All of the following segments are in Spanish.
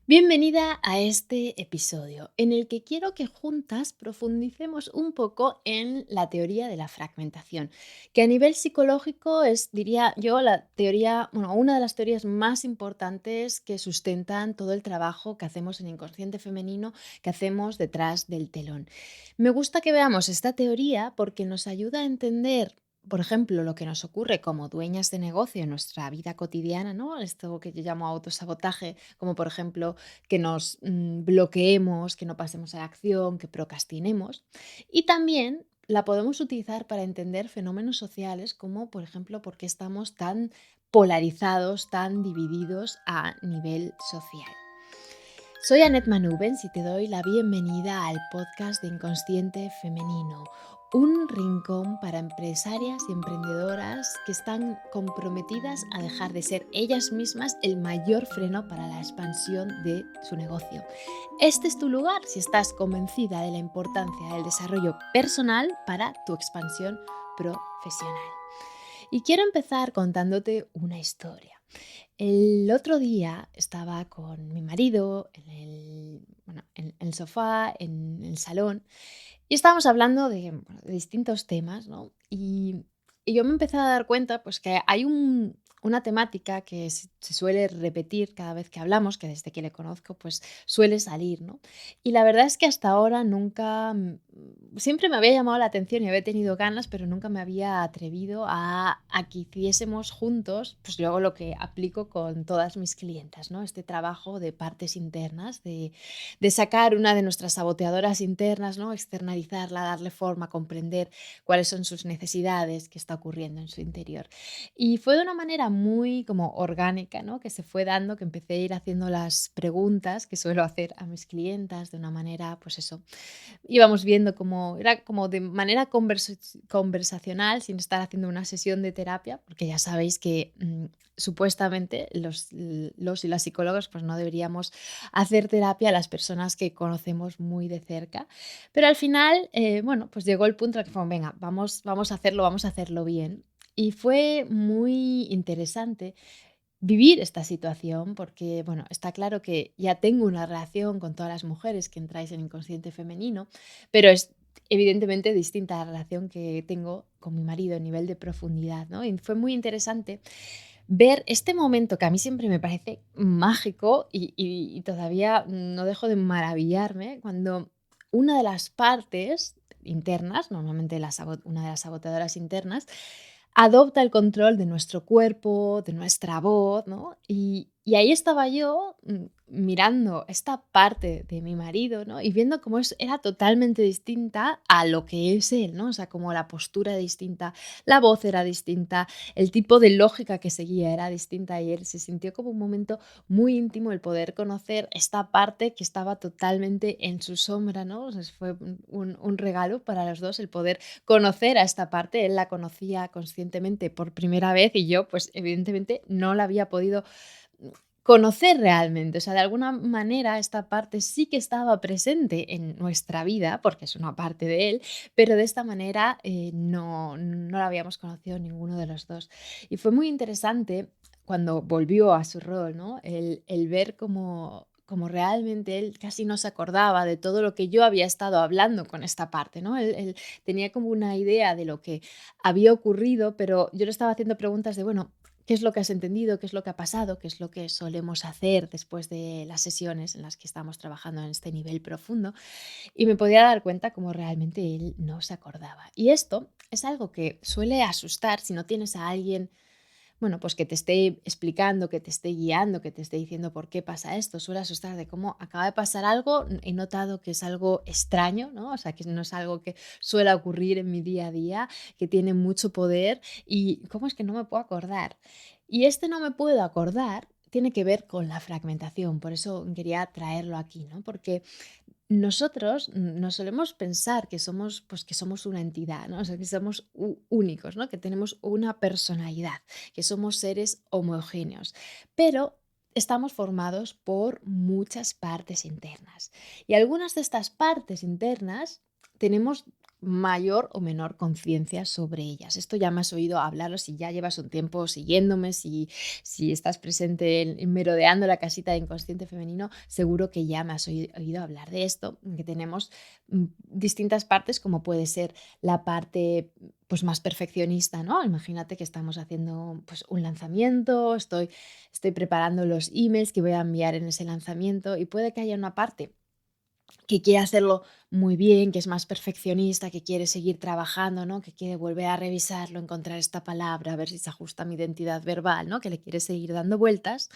Bienvenida a este episodio en el que quiero que juntas profundicemos un poco en la teoría de la fragmentación, que a nivel psicológico es, diría yo, la teoría, bueno, una de las teorías más importantes que sustentan todo el trabajo que hacemos en inconsciente femenino, que hacemos detrás del telón. Me gusta que veamos esta teoría porque nos ayuda a entender, por ejemplo, lo que nos ocurre como dueñas de negocio en nuestra vida cotidiana, ¿no? Esto que yo llamo autosabotaje, como por ejemplo que nos bloqueemos, que no pasemos a la acción, que procrastinemos. Y también la podemos utilizar para entender fenómenos sociales como, por ejemplo, por qué estamos tan polarizados, tan divididos a nivel social. Soy Anet Manubens y te doy la bienvenida al podcast de Inconsciente Femenino, un rincón para empresarias y emprendedoras que están comprometidas a dejar de ser ellas mismas el mayor freno para la expansión de su negocio. Este es tu lugar si estás convencida de la importancia del desarrollo personal para tu expansión profesional. Y quiero empezar contándote una historia. El otro día estaba con mi marido en el sofá, en el salón, y estábamos hablando de distintos temas, ¿no? Y yo me empecé a dar cuenta, pues, que hay una temática que se suele repetir cada vez que hablamos, que desde que le conozco, pues, suele salir, ¿no? Y la verdad es que hasta ahora nunca, siempre me había llamado la atención y había tenido ganas, pero nunca me había atrevido a que hiciésemos juntos, pues, luego lo que aplico con todas mis clientas, ¿no? Este trabajo de partes internas, de sacar una de nuestras saboteadoras internas, ¿no? Externalizarla, darle forma, comprender cuáles son sus necesidades, qué está ocurriendo en su interior. Y fue de una manera muy como orgánica, ¿no? Que se fue dando, que empecé a ir haciendo las preguntas que suelo hacer a mis clientas de una manera, pues eso, íbamos viendo cómo era como de manera conversacional, sin estar haciendo una sesión de terapia, porque ya sabéis que supuestamente los y las psicólogas pues no deberíamos hacer terapia a las personas que conocemos muy de cerca. Pero al final, bueno, pues llegó el punto en el que fue, venga, vamos a hacerlo bien. Y fue muy interesante vivir esta situación porque, bueno, está claro que ya tengo una relación con todas las mujeres que entráis en inconsciente femenino, pero es evidentemente distinta a la relación que tengo con mi marido a nivel de profundidad, ¿no? Y fue muy interesante ver este momento que a mí siempre me parece mágico y todavía no dejo de maravillarme cuando una de las partes internas, normalmente una de las saboteadoras internas, adopta el control de nuestro cuerpo, de nuestra voz, ¿no? Y ahí estaba yo mirando esta parte de mi marido, ¿no? Y viendo cómo era totalmente distinta a lo que es él, ¿no? O sea, como la postura distinta, la voz era distinta, el tipo de lógica que seguía era distinta y él se sintió como un momento muy íntimo el poder conocer esta parte que estaba totalmente en su sombra, ¿no? O sea, fue un regalo para los dos el poder conocer a esta parte. Él la conocía conscientemente por primera vez y yo, pues evidentemente no la había podido conocer realmente. O sea, de alguna manera esta parte sí que estaba presente en nuestra vida, porque es una parte de él, pero de esta manera no la habíamos conocido ninguno de los dos. Y fue muy interesante cuando volvió a su rol, ¿no? El ver cómo realmente él casi no se acordaba de todo lo que yo había estado hablando con esta parte, ¿no? Él tenía como una idea de lo que había ocurrido, pero yo le estaba haciendo preguntas de, bueno, ¿qué es lo que has entendido? ¿Qué es lo que ha pasado? ¿Qué es lo que solemos hacer después de las sesiones en las que estamos trabajando en este nivel profundo? Y me podía dar cuenta cómo realmente él no se acordaba. Y esto es algo que suele asustar si no tienes a alguien, bueno, pues que te esté explicando, que te esté guiando, que te esté diciendo por qué pasa esto. Suele asustar de cómo acaba de pasar algo, he notado que es algo extraño, ¿no? O sea, que no es algo que suele ocurrir en mi día a día, que tiene mucho poder y cómo es que no me puedo acordar. Y este no me puedo acordar tiene que ver con la fragmentación, por eso quería traerlo aquí, ¿no? Porque nosotros nos solemos pensar que somos, pues, que somos una entidad, ¿no? O sea, que somos únicos, ¿no? Que tenemos una personalidad, que somos seres homogéneos, pero estamos formados por muchas partes internas. Y algunas de estas partes internas tenemos mayor o menor conciencia sobre ellas. Esto ya me has oído hablarlo si ya llevas un tiempo siguiéndome, si estás presente en merodeando la casita de Inconsciente Femenino, seguro que ya me has oído hablar de esto, que tenemos distintas partes, como puede ser la parte pues más perfeccionista, ¿no? Imagínate que estamos haciendo pues un lanzamiento, estoy preparando los emails que voy a enviar en ese lanzamiento y puede que haya una parte que quiere hacerlo muy bien, que es más perfeccionista, que quiere seguir trabajando, ¿no? Que quiere volver a revisarlo, encontrar esta palabra, a ver si se ajusta a mi identidad verbal, ¿no? Que le quiere seguir dando vueltas.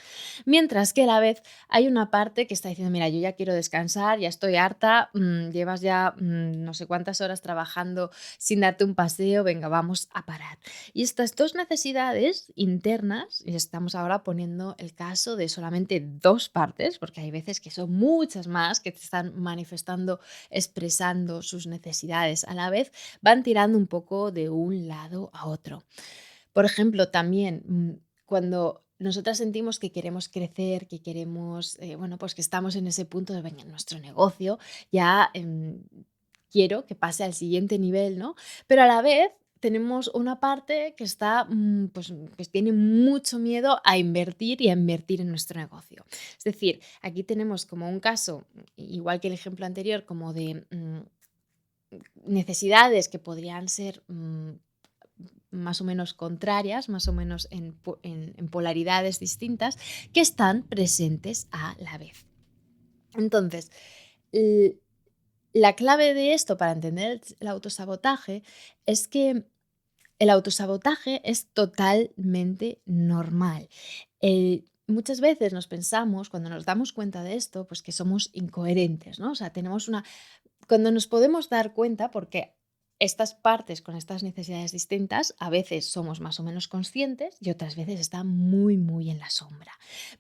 Mientras que a la vez hay una parte que está diciendo, mira, yo ya quiero descansar, ya estoy harta, llevas ya no sé cuántas horas trabajando sin darte un paseo, venga, vamos a parar. Y estas dos necesidades internas, y estamos ahora poniendo el caso de solamente dos partes, porque hay veces que son muchas más que te están manifestando, expresando sus necesidades a la vez, van tirando un poco de un lado a otro. Por ejemplo, también cuando nosotras sentimos que queremos crecer, que queremos, bueno, pues que estamos en ese punto de, venga, nuestro negocio ya quiero que pase al siguiente nivel, ¿no? Pero a la vez tenemos una parte que está, pues tiene mucho miedo a invertir y a invertir en nuestro negocio. Es decir, aquí tenemos como un caso, igual que el ejemplo anterior, como de necesidades que podrían ser más o menos contrarias, más o menos en polaridades distintas, que están presentes a la vez. Entonces, l- la clave de esto para entender el autosabotaje es que el autosabotaje es totalmente normal. Muchas veces nos pensamos, cuando nos damos cuenta de esto, pues que somos incoherentes, ¿no? O sea, tenemos una cuando nos podemos dar cuenta, porque estas partes con estas necesidades distintas, a veces somos más o menos conscientes y otras veces están muy, muy en la sombra.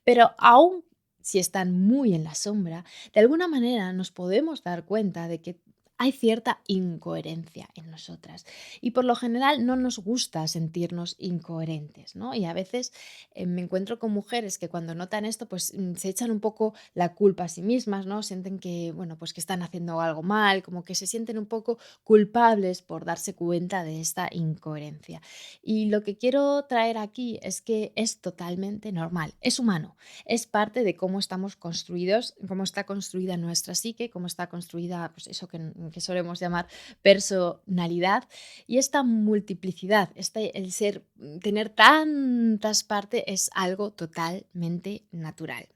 Pero aún si están muy en la sombra, de alguna manera nos podemos dar cuenta de que hay cierta incoherencia en nosotras y por lo general no nos gusta sentirnos incoherentes, ¿no? Y a veces me encuentro con mujeres que cuando notan esto pues se echan un poco la culpa a sí mismas, ¿no? Sienten que, bueno, pues que están haciendo algo mal, como que se sienten un poco culpables por darse cuenta de esta incoherencia. Y lo que quiero traer aquí es que es totalmente normal, es humano, es parte de cómo estamos construidos, cómo está construida nuestra psique, cómo está construida, pues eso que solemos llamar personalidad y esta multiplicidad, el ser, tener tantas partes es algo totalmente natural.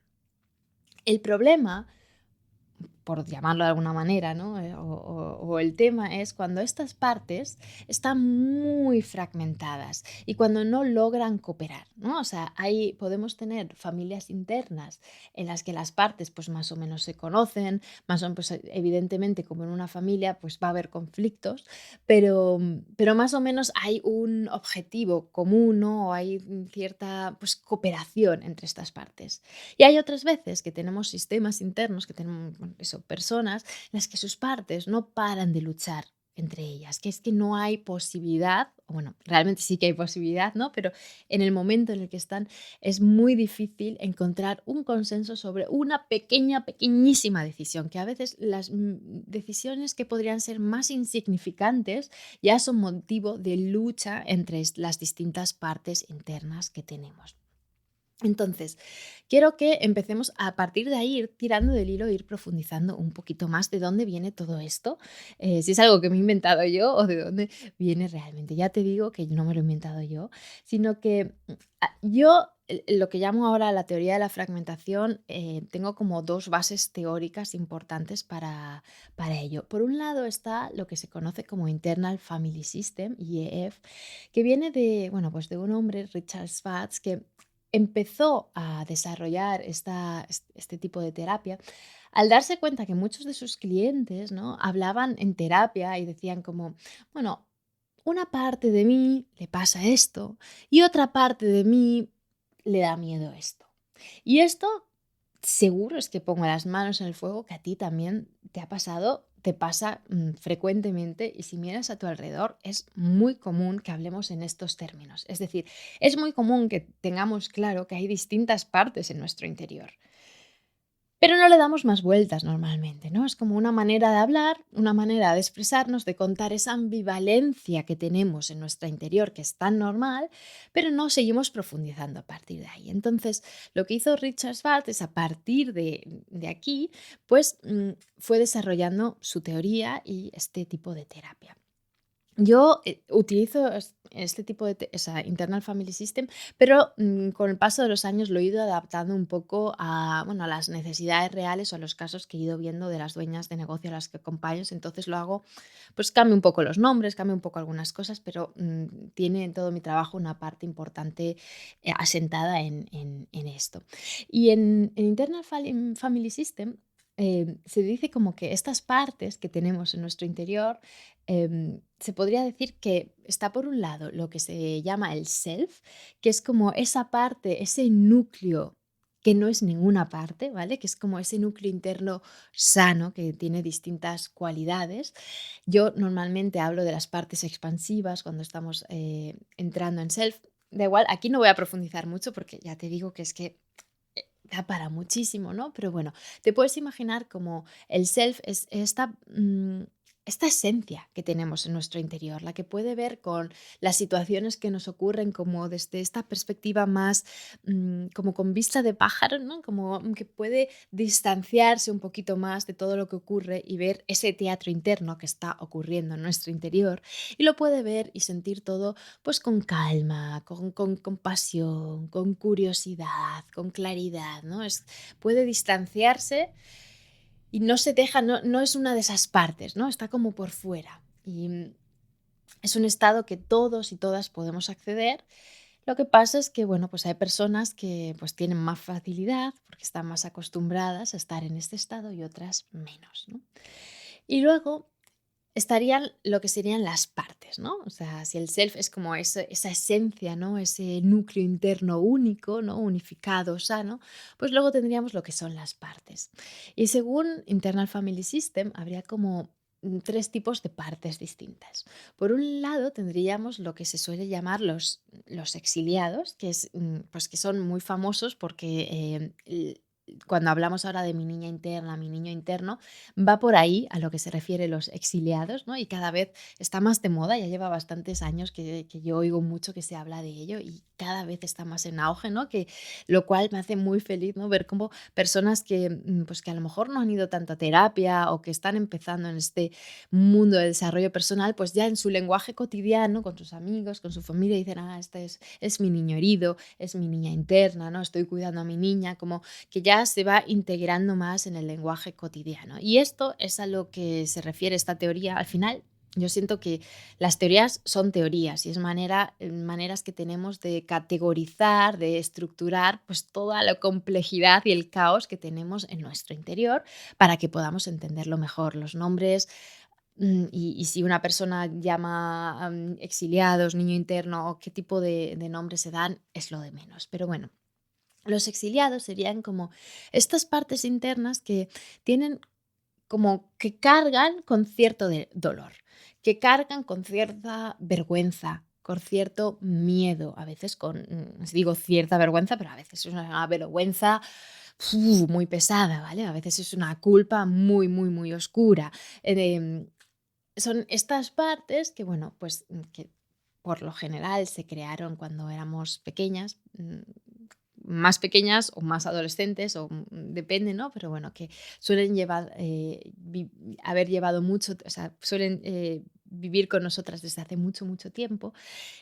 El problema por llamarlo de alguna manera, ¿no? O el tema es cuando estas partes están muy fragmentadas y cuando no logran cooperar, ¿no? O sea, ahí podemos tener familias internas en las que las partes pues más o menos se conocen, más o menos pues, evidentemente como en una familia pues va a haber conflictos, pero más o menos hay un objetivo común, ¿no? O hay cierta pues cooperación entre estas partes. Y hay otras veces que tenemos sistemas internos, que tenemos, bueno, eso, personas en las que sus partes no paran de luchar entre ellas, que es que no hay posibilidad, o bueno, realmente sí que hay posibilidad, ¿no? Pero en el momento en el que están es muy difícil encontrar un consenso sobre una pequeña, pequeñísima decisión, que a veces las decisiones que podrían ser más insignificantes ya son motivo de lucha entre las distintas partes internas que tenemos. Entonces, quiero que empecemos a partir de ahí, ir tirando del hilo, ir profundizando un poquito más de dónde viene todo esto, si es algo que me he inventado yo o de dónde viene realmente. Ya te digo que no me lo he inventado yo, sino que yo lo que llamo ahora la teoría de la fragmentación, tengo como dos bases teóricas importantes para ello. Por un lado está lo que se conoce como Internal Family System, IEF, que viene de, bueno, pues de un hombre, Richard Schwartz, que empezó a desarrollar este tipo de terapia al darse cuenta que muchos de sus clientes, ¿no? Hablaban en terapia y decían como, bueno, una parte de mí le pasa esto y otra parte de mí le da miedo esto. Y esto seguro es que pongo las manos en el fuego que a ti también te ha pasado, te pasa frecuentemente y si miras a tu alrededor es muy común que hablemos en estos términos. Es decir, es muy común que tengamos claro que hay distintas partes en nuestro interior. Pero no le damos más vueltas normalmente, ¿no? Es como una manera de hablar, una manera de expresarnos, de contar esa ambivalencia que tenemos en nuestra interior, que es tan normal, pero no seguimos profundizando a partir de ahí. Entonces, lo que hizo Richard Schwartz es a partir de aquí, pues fue desarrollando su teoría y este tipo de terapia. Yo, utilizo este tipo de o sea, Internal Family System, pero, con el paso de los años lo he ido adaptando un poco a, bueno, a las necesidades reales o a los casos que he ido viendo de las dueñas de negocio a las que acompaño. Entonces lo hago, pues cambio un poco los nombres, cambio un poco algunas cosas, pero, tiene en todo mi trabajo una parte importante, asentada en esto. Y en Internal Family System, se dice como que estas partes que tenemos en nuestro interior, se podría decir que está por un lado lo que se llama el self, que es como esa parte, ese núcleo que no es ninguna parte, ¿vale? Que es como ese núcleo interno sano que tiene distintas cualidades. Yo normalmente hablo de las partes expansivas cuando estamos entrando en self. Da igual, aquí no voy a profundizar mucho porque ya te digo que es que da para muchísimo, ¿no? Pero bueno, te puedes imaginar como el self es esta esencia que tenemos en nuestro interior, la que puede ver con las situaciones que nos ocurren como desde esta perspectiva más como con vista de pájaro, ¿no? Como que puede distanciarse un poquito más de todo lo que ocurre y ver ese teatro interno que está ocurriendo en nuestro interior y lo puede ver y sentir todo pues con calma, con compasión, con curiosidad, con claridad, ¿no? Puede distanciarse y no se deja, no es una de esas partes, ¿no? Está como por fuera. Y es un estado que todos y todas podemos acceder. Lo que pasa es que, bueno, pues hay personas que pues tienen más facilidad porque están más acostumbradas a estar en este estado y otras menos, ¿no? Y luego estarían lo que serían las partes, ¿no? O sea, si el self es como esa esencia, ¿no? Ese núcleo interno único, ¿no? Unificado, sano, pues luego tendríamos lo que son las partes. Y según Internal Family System, habría como tres tipos de partes distintas. Por un lado, tendríamos lo que se suele llamar los exiliados, que, pues que son muy famosos porque cuando hablamos ahora de mi niña interna, mi niño interno, va por ahí a lo que se refiere los exiliados, ¿no? Y cada vez está más de moda, ya lleva bastantes años que yo oigo mucho que se habla de ello y cada vez está más en auge, ¿no? Lo cual me hace muy feliz, ¿no? Ver cómo personas que, pues que a lo mejor no han ido tanto a terapia o que están empezando en este mundo de desarrollo personal, pues ya en su lenguaje cotidiano, con sus amigos, con su familia, dicen, este es mi niño herido, es mi niña interna, ¿no? Estoy cuidando a mi niña, como que ya se va integrando más en el lenguaje cotidiano. Y esto es a lo que se refiere esta teoría. Al final, yo siento que las teorías son teorías y es maneras que tenemos de categorizar, de estructurar pues toda la complejidad y el caos que tenemos en nuestro interior para que podamos entenderlo mejor. Los nombres y si una persona llama exiliados, niño interno o qué tipo de nombres se dan es lo de menos. Pero bueno, los exiliados serían como estas partes internas que tienen como que cargan con cierto dolor, que cargan con cierta vergüenza, con cierto miedo, a veces con, digo cierta vergüenza, pero a veces es una vergüenza muy pesada, ¿vale? A veces es una culpa muy, muy, muy oscura. Son estas partes que, bueno, pues que por lo general se crearon cuando éramos pequeñas, más pequeñas o más adolescentes, o depende, ¿no? Pero bueno, que suelen haber llevado mucho, o sea, suelen vivir con nosotras desde hace mucho, mucho tiempo,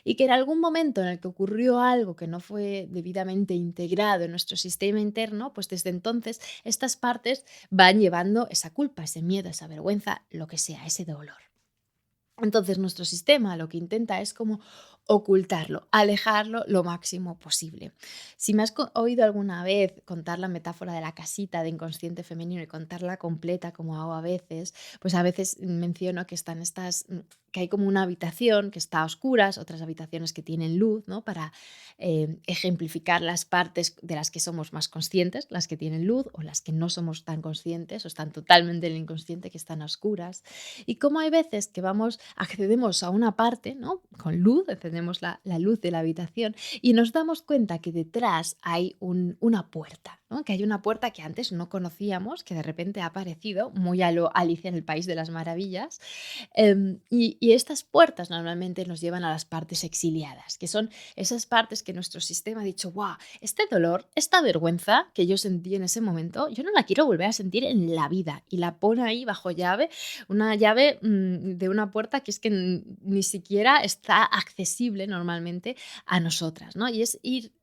y que en algún momento en el que ocurrió algo que no fue debidamente integrado en nuestro sistema interno, pues desde entonces estas partes van llevando esa culpa, ese miedo, esa vergüenza, lo que sea, ese dolor. Entonces, nuestro sistema lo que intenta es como ocultarlo, alejarlo lo máximo posible. Si me has oído alguna vez contar la metáfora de la casita de inconsciente femenino y contarla completa como hago a veces, pues a veces menciono que están que hay como una habitación que está a oscuras, otras habitaciones que tienen luz, ¿no? Para ejemplificar las partes de las que somos más conscientes, las que tienen luz o las que no somos tan conscientes o están totalmente en el inconsciente que están a oscuras. Y como hay veces que accedemos a una parte, ¿no? Con luz, encendemos la luz de la habitación y nos damos cuenta que detrás hay una puerta, ¿no? Que hay una puerta que antes no conocíamos, que de repente ha aparecido, muy a lo Alicia en el País de las Maravillas. Y estas puertas normalmente nos llevan a las partes exiliadas, que son esas partes que nuestro sistema ha dicho, wow, este dolor, esta vergüenza que yo sentí en ese momento, yo no la quiero volver a sentir en la vida. Y la pone ahí bajo llave, una llave de una puerta que es que ni siquiera está accesible normalmente a nosotras, ¿no? Y es ir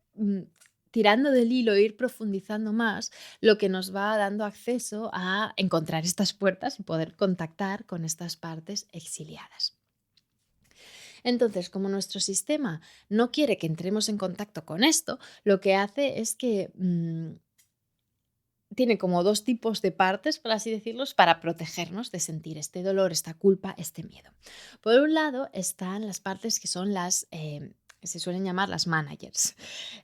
tirando del hilo, ir profundizando más, lo que nos va dando acceso a encontrar estas puertas y poder contactar con estas partes exiliadas. Entonces, como nuestro sistema no quiere que entremos en contacto con esto, lo que hace es que tiene como dos tipos de partes, por así decirlo, para protegernos de sentir este dolor, esta culpa, este miedo. Por un lado están las partes que son se suelen llamar las managers.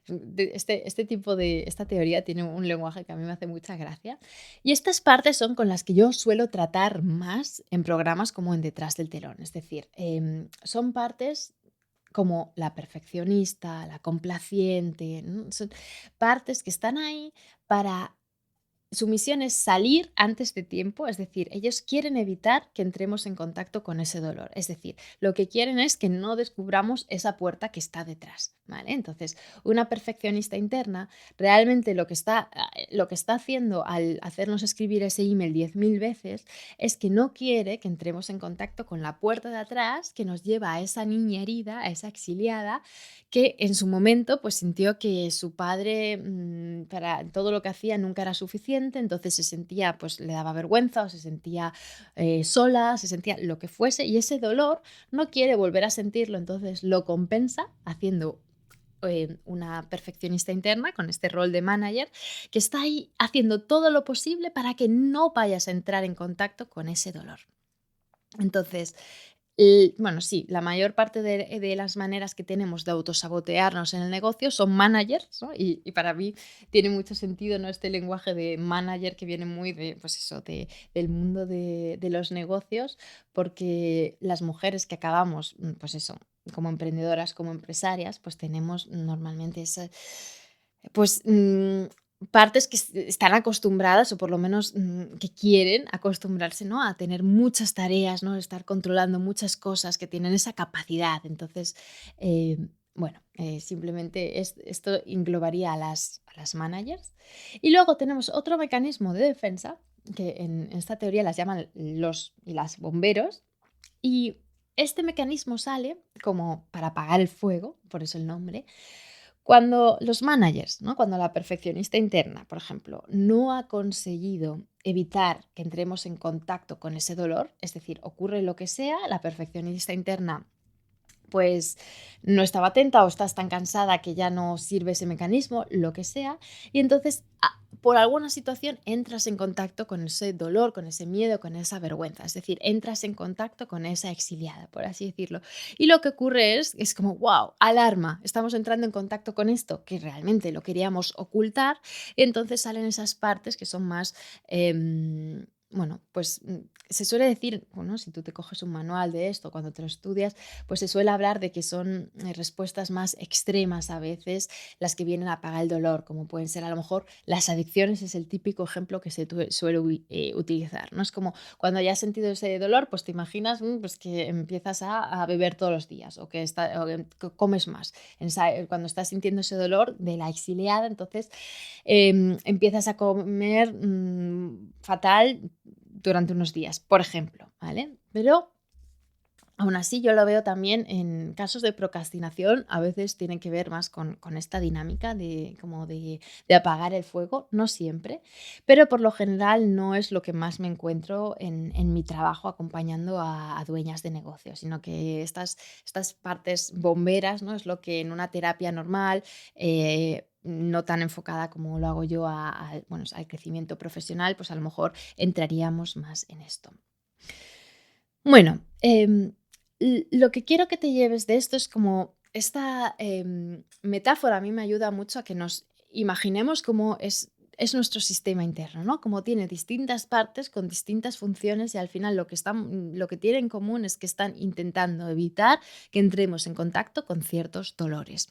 Esta teoría tiene un lenguaje que a mí me hace mucha gracia. Y estas partes son con las que yo suelo tratar más en programas como en Detrás del telón. Es decir, son partes como la perfeccionista, la complaciente, ¿no? Son partes que están ahí para su misión es salir antes de tiempo, es decir, ellos quieren evitar que entremos en contacto con ese dolor. Es decir, lo que quieren es que no descubramos esa puerta que está detrás, ¿vale? Entonces, una perfeccionista interna realmente lo que está haciendo al hacernos escribir ese email 10.000 veces es que no quiere que entremos en contacto con la puerta de atrás que nos lleva a esa niña herida, a esa exiliada, que en su momento pues sintió que su padre para todo lo que hacía nunca era suficiente, entonces se sentía, pues le daba vergüenza o se sentía sola, se sentía lo que fuese y ese dolor no quiere volver a sentirlo, entonces lo compensa haciendo una perfeccionista interna con este rol de manager que está ahí haciendo todo lo posible para que no vayas a entrar en contacto con ese dolor. Entonces, bueno, sí, la mayor parte de las maneras que tenemos de autosabotearnos en el negocio son managers, ¿no? Y para mí tiene mucho sentido, ¿no? Este lenguaje de manager que viene muy pues eso, del mundo de los negocios, porque las mujeres que acabamos, pues eso, como emprendedoras, como empresarias, pues tenemos normalmente pues partes que están acostumbradas o por lo menos que quieren acostumbrarse, ¿no? A tener muchas tareas, ¿no? Estar controlando muchas cosas, que tienen esa capacidad. Entonces, bueno, simplemente esto englobaría a las managers. Y luego tenemos otro mecanismo de defensa, que en esta teoría las llaman los y las bomberos. Y este mecanismo sale como para apagar el fuego, por eso el nombre, cuando los managers, ¿no? Cuando la perfeccionista interna, por ejemplo, no ha conseguido evitar que entremos en contacto con ese dolor, es decir, ocurre lo que sea, la perfeccionista interna pues no estaba atenta o estás tan cansada que ya no sirve ese mecanismo, lo que sea, y entonces por alguna situación entras en contacto con ese dolor, con ese miedo, con esa vergüenza, es decir, entras en contacto con esa exiliada, por así decirlo. Y lo que ocurre es como, wow, alarma, estamos entrando en contacto con esto que realmente lo queríamos ocultar, y entonces salen esas partes que son más... bueno, pues se suele decir, bueno, si tú te coges un manual de esto, cuando te lo estudias, pues se suele hablar de que son respuestas más extremas a veces las que vienen a apagar el dolor, como pueden ser a lo mejor las adicciones, es el típico ejemplo que se suele utilizar, ¿no? Es como cuando ya has sentido ese dolor, pues te imaginas pues que empiezas a beber todos los días o que comes más. Cuando estás sintiendo ese dolor de la exiliada, entonces empiezas a comer fatal durante unos días, por ejemplo, ¿vale? Pero aún así, yo lo veo también en casos de procrastinación, a veces tienen que ver más con esta dinámica de apagar el fuego, no siempre, pero por lo general no es lo que más me encuentro en mi trabajo acompañando a dueñas de negocios, sino que estas partes bomberas, ¿no? Es lo que en una terapia normal, no tan enfocada como lo hago yo bueno, al crecimiento profesional, pues a lo mejor entraríamos más en esto. Bueno, Lo que quiero que te lleves de esto es como esta metáfora a mí me ayuda mucho a que nos imaginemos cómo es nuestro sistema interno, ¿no? Como tiene distintas partes con distintas funciones y al final lo que tiene en común es que están intentando evitar que entremos en contacto con ciertos dolores.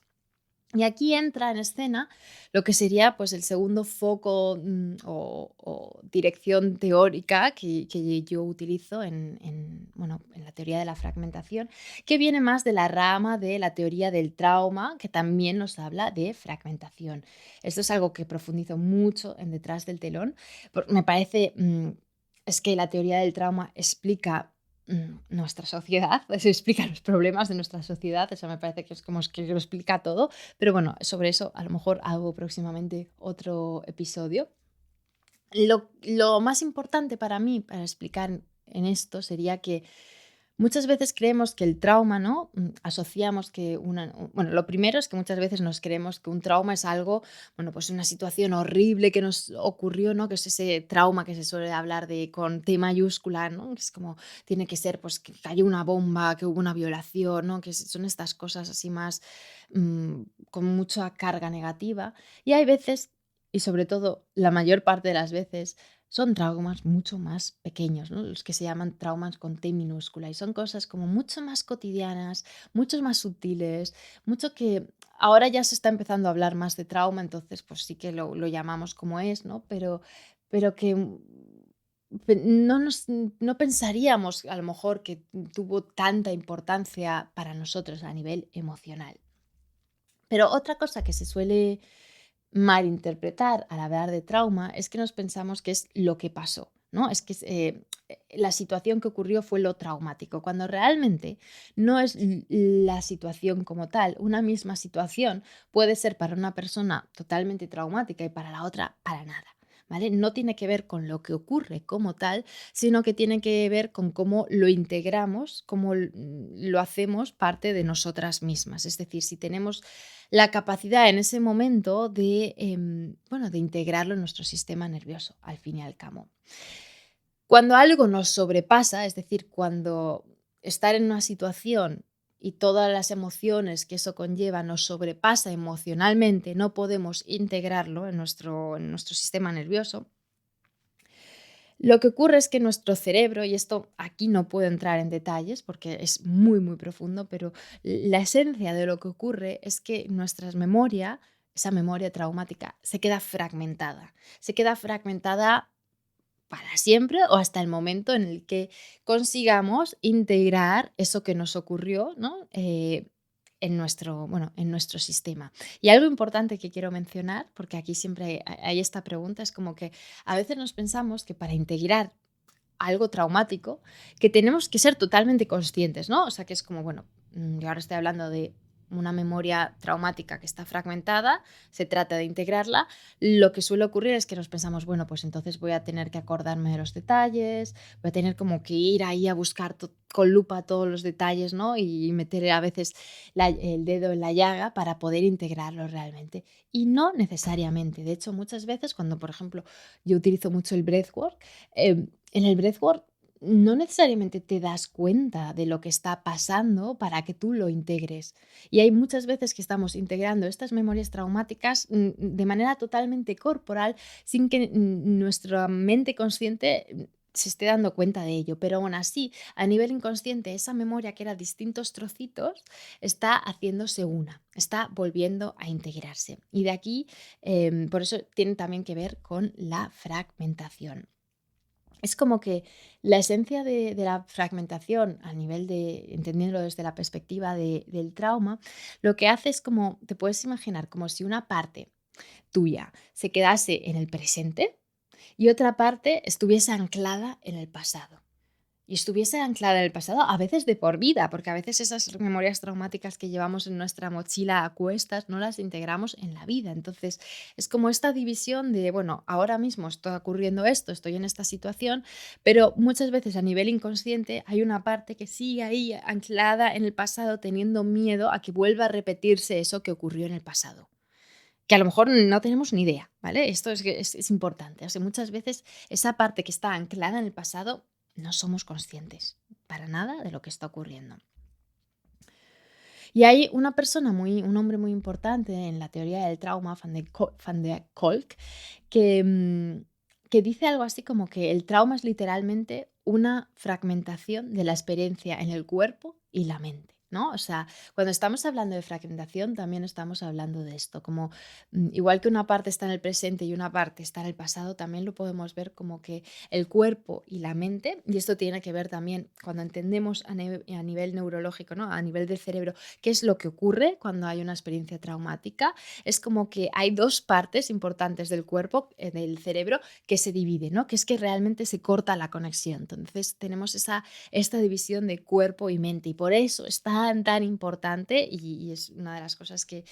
Y aquí entra en escena lo que sería pues el segundo foco o dirección teórica que yo utilizo bueno, en la teoría de la fragmentación, que viene más de la rama de la teoría del trauma, que también nos habla de fragmentación. Esto es algo que profundizo mucho en Detrás del telón. Me parece, es que la teoría del trauma explica nuestra sociedad, se explica los problemas de nuestra sociedad, eso me parece que es como es que lo explica todo, pero bueno, sobre eso a lo mejor hago próximamente otro episodio. Lo más importante para mí, para explicar en esto, sería que muchas veces creemos que el trauma, ¿no? Asociamos que bueno, lo primero es que muchas veces nos creemos que un trauma es algo, bueno, pues una situación horrible que nos ocurrió, ¿no? Que es ese trauma que se suele hablar de con T mayúscula, ¿no? Que es como, tiene que ser, pues, que cayó una bomba, que hubo una violación, ¿no? Que son estas cosas así más, mm, con mucha carga negativa. Y hay veces, y sobre todo la mayor parte de las veces, son traumas mucho más pequeños, ¿no? Los que se llaman traumas con T minúscula y son cosas como mucho más cotidianas, mucho más sutiles, mucho que ahora ya se está empezando a hablar más de trauma, entonces pues sí que lo llamamos como es, ¿no? Pero que no pensaríamos a lo mejor que tuvo tanta importancia para nosotros a nivel emocional. Pero otra cosa que se suele malinterpretar al hablar de trauma es que nos pensamos que es lo que pasó, ¿no? Es que la situación que ocurrió fue lo traumático, cuando realmente no es la situación como tal. Una misma situación puede ser para una persona totalmente traumática y para la otra para nada. ¿Vale? No tiene que ver con lo que ocurre como tal, sino que tiene que ver con cómo lo integramos, cómo lo hacemos parte de nosotras mismas. Es decir, si tenemos la capacidad en ese momento de, bueno, de integrarlo en nuestro sistema nervioso, al fin y al cabo. Cuando algo nos sobrepasa, es decir, cuando estar en una situación y todas las emociones que eso conlleva nos sobrepasa emocionalmente, no podemos integrarlo en nuestro sistema nervioso, lo que ocurre es que nuestro cerebro, y esto aquí no puedo entrar en detalles porque es muy, muy profundo, pero la esencia de lo que ocurre es que nuestra memoria, esa memoria traumática, se queda fragmentada. Se queda fragmentada para siempre o hasta el momento en el que consigamos integrar eso que nos ocurrió, ¿no? En nuestro, bueno, en nuestro sistema. Y algo importante que quiero mencionar, porque aquí siempre hay esta pregunta, es como que a veces nos pensamos que para integrar algo traumático, que tenemos que ser totalmente conscientes, ¿no? O sea, que es como, bueno, yo ahora estoy hablando de una memoria traumática que está fragmentada, se trata de integrarla. Lo que suele ocurrir es que nos pensamos, bueno, pues entonces voy a tener que acordarme de los detalles, voy a tener como que ir ahí a buscar con lupa todos los detalles, ¿no? Y meter a veces el dedo en la llaga para poder integrarlo realmente. Y no necesariamente. De hecho, muchas veces cuando, por ejemplo, yo utilizo mucho el breathwork, en el breathwork no necesariamente te das cuenta de lo que está pasando para que tú lo integres. Y hay muchas veces que estamos integrando estas memorias traumáticas de manera totalmente corporal sin que nuestra mente consciente se esté dando cuenta de ello. Pero aún así, a nivel inconsciente, esa memoria que era distintos trocitos está haciéndose una, está volviendo a integrarse. Y de aquí, por eso tiene también que ver con la fragmentación. Es como que la esencia de la fragmentación a nivel de, entendiéndolo desde la perspectiva del trauma, lo que hace es como, te puedes imaginar, como si una parte tuya se quedase en el presente y otra parte estuviese anclada en el pasado y estuviese anclada en el pasado, a veces de por vida, porque a veces esas memorias traumáticas que llevamos en nuestra mochila a cuestas no las integramos en la vida. Entonces, es como esta división de, bueno, ahora mismo está ocurriendo esto, estoy en esta situación, pero muchas veces a nivel inconsciente hay una parte que sigue ahí anclada en el pasado teniendo miedo a que vuelva a repetirse eso que ocurrió en el pasado. Que a lo mejor no tenemos ni idea, ¿vale? Esto es importante. O sea, muchas veces esa parte que está anclada en el pasado no somos conscientes para nada de lo que está ocurriendo. Y hay un hombre muy importante en la teoría del trauma, Van der Kolk, que, que dice algo así como que el trauma es literalmente una fragmentación de la experiencia en el cuerpo y la mente, ¿no? O sea, cuando estamos hablando de fragmentación, también estamos hablando de esto, como igual que una parte está en el presente y una parte está en el pasado, también lo podemos ver como que el cuerpo y la mente, y esto tiene que ver también cuando entendemos a nivel neurológico, ¿no? A nivel del cerebro, qué es lo que ocurre cuando hay una experiencia traumática. Es como que hay dos partes importantes del cuerpo, del cerebro, que se dividen, ¿no? Que es que realmente se corta la conexión. Entonces tenemos esta división de cuerpo y mente y por eso es tan importante y es una de las cosas que,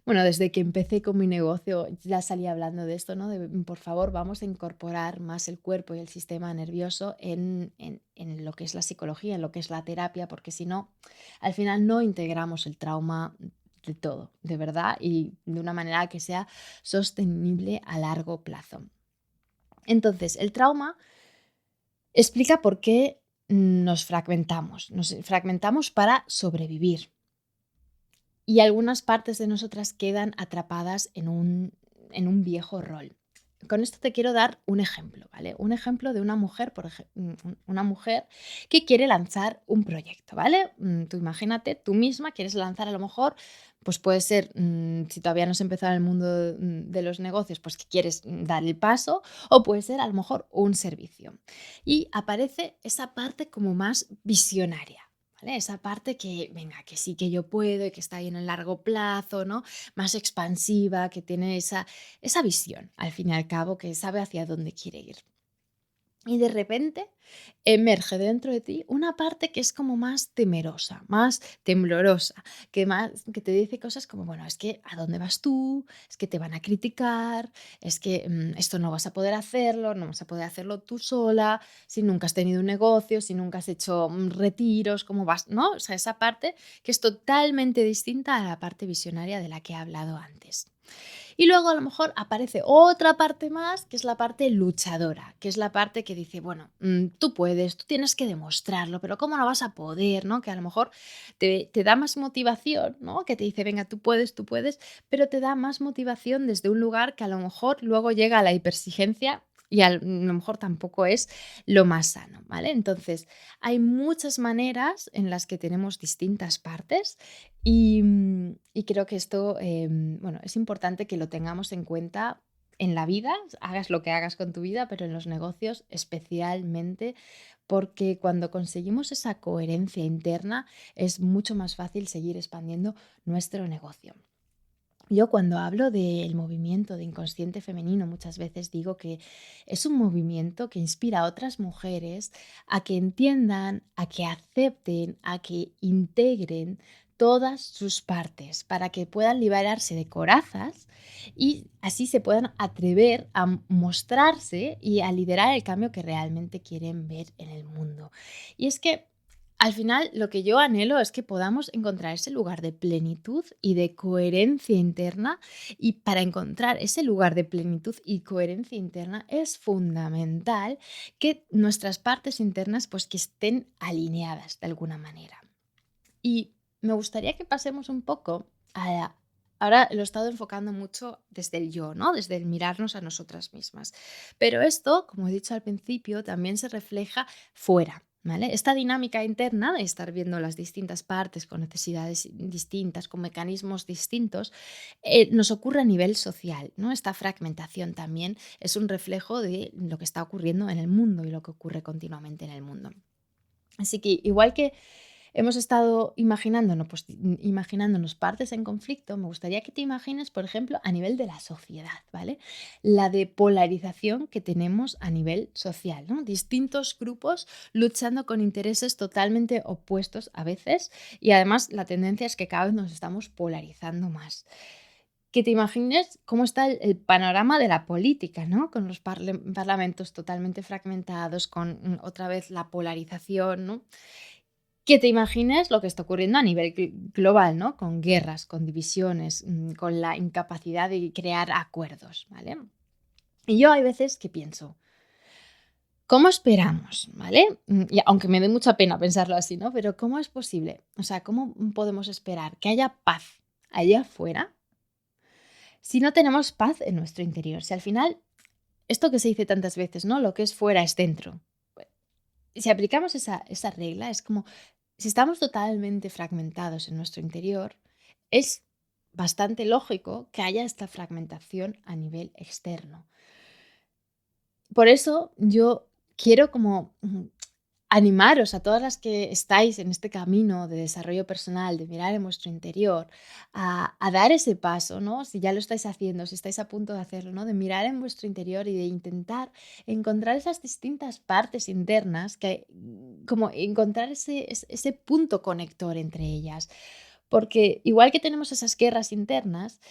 bueno, desde que empecé con mi negocio ya salí hablando de esto, ¿no? De, por favor, vamos a incorporar más el cuerpo y el sistema nervioso en lo que es la psicología, en lo que es la terapia, porque si no, al final no integramos el trauma de todo, de verdad, y de una manera que sea sostenible a largo plazo. Entonces, el trauma explica por qué nos fragmentamos. Nos fragmentamos para sobrevivir. Y algunas partes de nosotras quedan atrapadas en un viejo rol. Con esto te quiero dar un ejemplo, ¿vale? Un ejemplo de una mujer, una mujer que quiere lanzar un proyecto, ¿vale? Tú imagínate, tú misma quieres lanzar a lo mejor, pues puede ser, si todavía no has empezado en el mundo de los negocios, pues que quieres dar el paso, o puede ser a lo mejor un servicio. Y aparece esa parte como más visionaria. ¿Vale? Esa parte que, venga, que sí que yo puedo y que está ahí en el largo plazo, ¿no? Más expansiva, que tiene esa visión, al fin y al cabo, que sabe hacia dónde quiere ir. Y de repente emerge dentro de ti una parte que es como más temerosa, más temblorosa, que te dice cosas como, bueno, es que ¿a dónde vas tú? Es que te van a criticar, es que esto no vas a poder hacerlo, no vas a poder hacerlo tú sola, si nunca has tenido un negocio, si nunca has hecho retiros, ¿cómo vas? ¿No? O sea, esa parte que es totalmente distinta a la parte visionaria de la que he hablado antes. Y luego a lo mejor aparece otra parte más, que es la parte luchadora, que es la parte que dice, bueno, tú puedes, tú tienes que demostrarlo, pero ¿cómo no vas a poder? ¿No? Que a lo mejor te da más motivación, ¿no? Que te dice, venga, tú puedes, pero te da más motivación desde un lugar que a lo mejor luego llega a la hipersigencia y a lo mejor tampoco es lo más sano, ¿vale? Entonces, hay muchas maneras en las que tenemos distintas partes y creo que esto, bueno, es importante que lo tengamos en cuenta en la vida, hagas lo que hagas con tu vida, pero en los negocios especialmente, porque cuando conseguimos esa coherencia interna es mucho más fácil seguir expandiendo nuestro negocio. Yo cuando hablo del movimiento de inconsciente femenino muchas veces digo que es un movimiento que inspira a otras mujeres a que entiendan, a que acepten, a que integren todas sus partes para que puedan liberarse de corazas y así se puedan atrever a mostrarse y a liderar el cambio que realmente quieren ver en el mundo. Y es que al final, lo que yo anhelo es que podamos encontrar ese lugar de plenitud y de coherencia interna. Y para encontrar ese lugar de plenitud y coherencia interna es fundamental que nuestras partes internas pues que estén alineadas de alguna manera. Y me gustaría que pasemos un poco a... Ahora lo he estado enfocando mucho desde el yo, ¿no? Desde el mirarnos a nosotras mismas. Pero esto, como he dicho al principio, también se refleja fuera, ¿vale? Esta dinámica interna de estar viendo las distintas partes con necesidades distintas, con mecanismos distintos, nos ocurre a nivel social, ¿no? Esta fragmentación también es un reflejo de lo que está ocurriendo en el mundo y lo que ocurre continuamente en el mundo. Así que igual que hemos estado imaginándonos partes en conflicto, me gustaría que te imagines, por ejemplo, a nivel de la sociedad, ¿vale? La de polarización que tenemos a nivel social, ¿no? Distintos grupos luchando con intereses totalmente opuestos a veces y además la tendencia es que cada vez nos estamos polarizando más. Que te imagines cómo está el panorama de la política, ¿no? Con los parlamentos totalmente fragmentados, con otra vez la polarización, ¿no? Que te imagines lo que está ocurriendo a nivel global, ¿no? Con guerras, con divisiones, con la incapacidad de crear acuerdos, ¿vale? Y yo hay veces que pienso, ¿Cómo esperamos? ¿Vale? Y aunque me dé mucha pena pensarlo así, ¿no? Pero ¿cómo es posible? O sea, ¿cómo podemos esperar que haya paz allá afuera si no tenemos paz en nuestro interior? Si al final, esto que se dice tantas veces, ¿no? Lo que es fuera es dentro. Si aplicamos esa regla, es como si estamos totalmente fragmentados en nuestro interior, es bastante lógico que haya esta fragmentación a nivel externo. Por eso yo quiero como animaros a todas las que estáis en este camino de desarrollo personal, de mirar en vuestro interior, a dar ese paso, ¿no? Si ya lo estáis haciendo, si estáis a punto de hacerlo, ¿no? De mirar en vuestro interior y de intentar encontrar esas distintas partes internas, como encontrar ese punto conector entre ellas. Porque igual que tenemos esas guerras internas,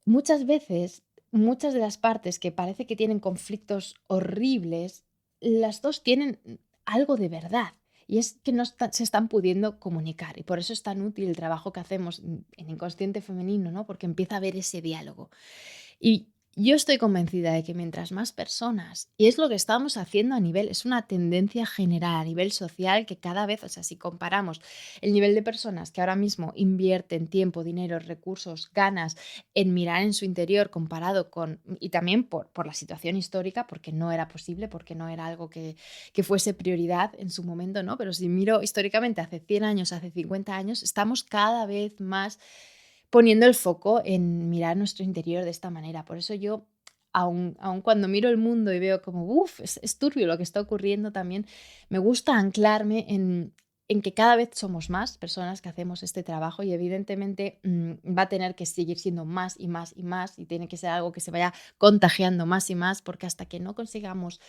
muchas veces, muchas de las partes que parece que tienen conflictos horribles, las 2 tienen algo de verdad, y es que no se están pudiendo comunicar, y por eso es tan útil el trabajo que hacemos en inconsciente femenino, ¿no? Porque empieza a haber ese diálogo. Y yo estoy convencida de que mientras más personas, y es lo que estamos haciendo a nivel, es una tendencia general a nivel social que cada vez, o sea, si comparamos el nivel de personas que ahora mismo invierten tiempo, dinero, recursos, ganas en mirar en su interior comparado con, y también por la situación histórica, porque no era posible, porque no era algo que fuese prioridad en su momento, ¿no? Pero si miro históricamente hace 100 años, hace 50 años, estamos cada vez más poniendo el foco en mirar nuestro interior de esta manera. Por eso yo, aun cuando miro el mundo y veo como, uff, es turbio lo que está ocurriendo también, me gusta anclarme en que cada vez somos más personas que hacemos este trabajo y evidentemente va a tener que seguir siendo más y más y más y tiene que ser algo que se vaya contagiando más y más porque hasta que no consigamos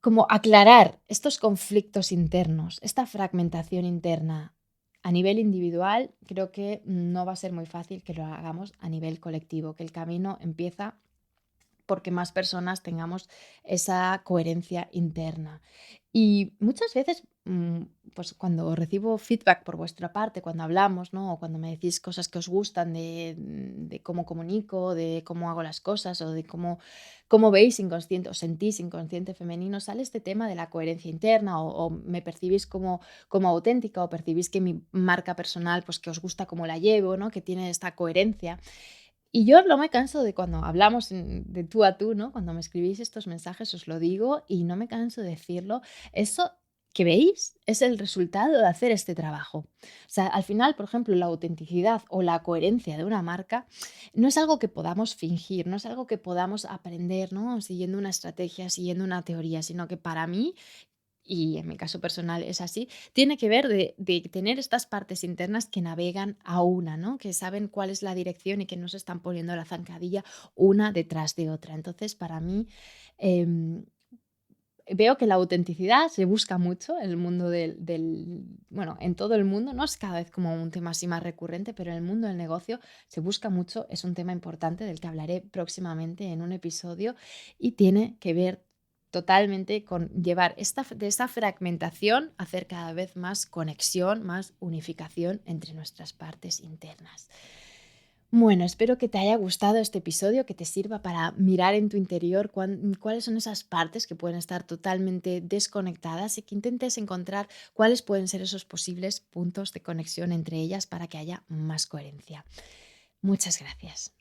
como aclarar estos conflictos internos, esta fragmentación interna a nivel individual, creo que no va a ser muy fácil que lo hagamos a nivel colectivo, que el camino empieza porque más personas tengamos esa coherencia interna. Y muchas veces, pues cuando recibo feedback por vuestra parte, cuando hablamos, ¿no? O cuando me decís cosas que os gustan de cómo comunico, de cómo hago las cosas o de cómo veis inconsciente o sentís inconsciente femenino, sale este tema de la coherencia interna o me percibís como auténtica o percibís que mi marca personal, pues que os gusta cómo la llevo, ¿no? Que tiene esta coherencia. Y yo no me canso de cuando hablamos de tú a tú, ¿no? Cuando me escribís estos mensajes os lo digo y no me canso de decirlo. Eso que veis es el resultado de hacer este trabajo. O sea, al final, por ejemplo, la autenticidad o la coherencia de una marca no es algo que podamos fingir, no es algo que podamos aprender, ¿no? Siguiendo una estrategia, siguiendo una teoría, sino que para mí y en mi caso personal es así, tiene que ver de tener estas partes internas que navegan a una, ¿no? Que saben cuál es la dirección y que no se están poniendo la zancadilla una detrás de otra. Entonces, para mí, em, veo que la autenticidad se busca mucho en el mundo bueno, en todo el mundo, no es cada vez como un tema así más recurrente, pero en el mundo del negocio se busca mucho, es un tema importante del que hablaré próximamente en un episodio y tiene que ver totalmente con llevar de esta fragmentación a hacer cada vez más conexión, más unificación entre nuestras partes internas. Bueno, espero que te haya gustado este episodio, que te sirva para mirar en tu interior cuáles son esas partes que pueden estar totalmente desconectadas y que intentes encontrar cuáles pueden ser esos posibles puntos de conexión entre ellas para que haya más coherencia. Muchas gracias.